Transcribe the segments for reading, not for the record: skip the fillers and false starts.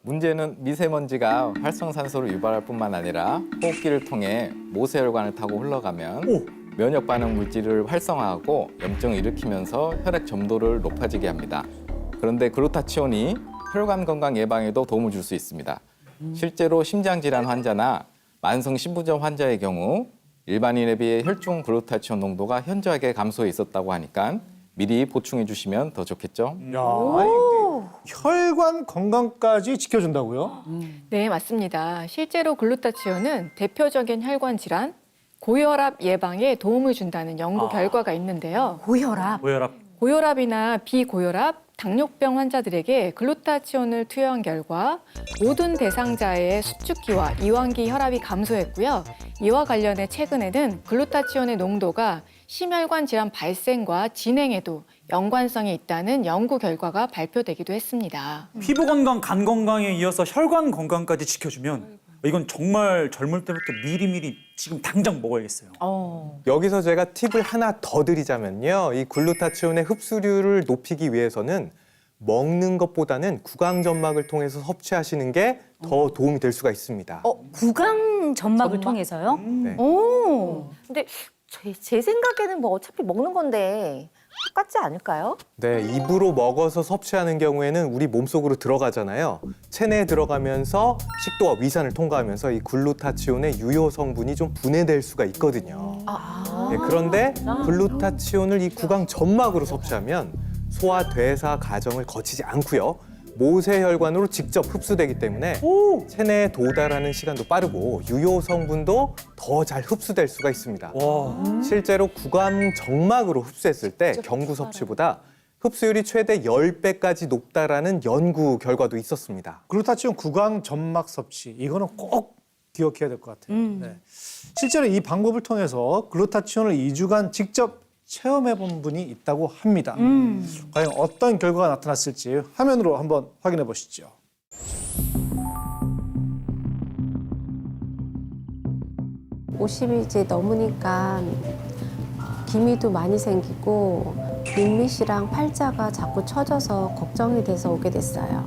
문제는 미세먼지가 활성산소를 유발할 뿐만 아니라 호흡기를 통해 모세혈관을 타고 흘러가면 면역 반응 물질을 활성화하고 염증을 일으키면서 혈액 점도를 높아지게 합니다. 그런데 글루타치온이 혈관 건강 예방에도 도움을 줄 수 있습니다. 실제로 심장질환 환자나 만성 신부전 환자의 경우 일반인에 비해 혈중 글루타치온 농도가 현저하게 감소해 있었다고 하니까 미리 보충해 주시면 더 좋겠죠? 야, 혈관 건강까지 지켜준다고요? 네, 맞습니다. 실제로 글루타치온은 대표적인 혈관 질환, 고혈압 예방에 도움을 준다는 연구 결과가 있는데요. 고혈압. 고혈압. 고혈압이나 비고혈압, 당뇨병 환자들에게 글루타치온을 투여한 결과 모든 대상자의 수축기와 이완기 혈압이 감소했고요. 이와 관련해 최근에는 글루타치온의 농도가 심혈관 질환 발생과 진행에도 연관성이 있다는 연구 결과가 발표되기도 했습니다. 피부 건강, 간 건강에 이어서 혈관 건강까지 지켜주면 이건 정말 젊을 때부터 미리미리 지금 당장 먹어야겠어요. 여기서 제가 팁을 하나 더 드리자면요. 이 글루타치온의 흡수율을 높이기 위해서는 먹는 것보다는 구강점막을 통해서 섭취하시는 게 더 도움이 될 수가 있습니다. 구강 점막을 통해서요? 네. 오. 근데 제 생각에는 뭐 어차피 먹는 건데 똑같지 않을까요? 네, 입으로 먹어서 섭취하는 경우에는 우리 몸속으로 들어가잖아요. 체내에 들어가면서 식도와 위산을 통과하면서 이 글루타치온의 유효 성분이 좀 분해될 수가 있거든요. 네, 그런데 글루타치온을 이 구강 점막으로 섭취하면 소화, 대사 과정을 거치지 않고요. 모세혈관으로 직접 흡수되기 때문에 체내에 도달하는 시간도 빠르고 유효 성분도 더 잘 흡수될 수가 있습니다. 와. 실제로 구강 정막으로 흡수했을 때 경구 섭취보다 흡수율이 최대 10배까지 높다라는 연구 결과도 있었습니다. 글루타치온 구강 점막 섭취. 이거는 꼭 기억해야 될 것 같아요. 네. 실제로 이 방법을 통해서 글루타치온을 2주간 직접 체험해 본 분이 있다고 합니다. 과연 어떤 결과가 나타났을지 화면으로 한번 확인해 보시죠. (50이) 이제 넘으니까 기미도 많이 생기고 민밋이랑 팔자가 자꾸 처져서 걱정이 돼서 오게 됐어요.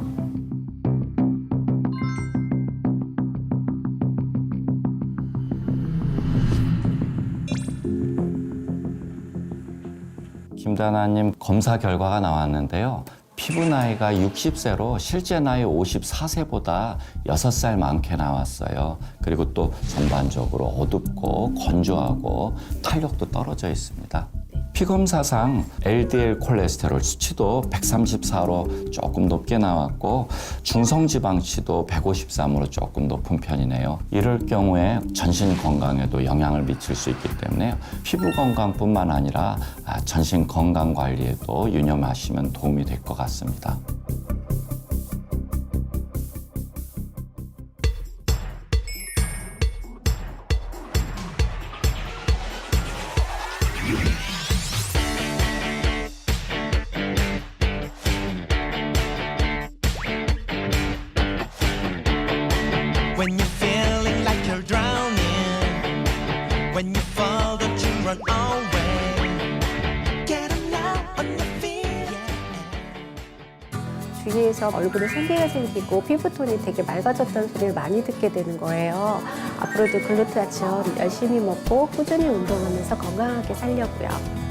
김다나님 검사 결과가 나왔는데요. 피부 나이가 60세로 실제 나이 54세보다 6살 많게 나왔어요. 그리고 또 전반적으로 어둡고 건조하고 탄력도 떨어져 있습니다. 피검사상 LDL 콜레스테롤 수치도 134로 조금 높게 나왔고 중성지방치도 153으로 조금 높은 편이네요. 이럴 경우에 전신 건강에도 영향을 미칠 수 있기 때문에 피부 건강뿐만 아니라 전신 건강 관리에도 유념하시면 도움이 될 것 같습니다. When you're feeling like you're drowning, when you fall, don't you run away. Get up now on your feet. 주위에서 얼굴에 생기가 생기고 피부톤이 되게 맑아졌다는 소리를 많이 듣게 되는 거예요. 앞으로도 글루타치온 열심히 먹고 꾸준히 운동하면서 건강하게 살려고요.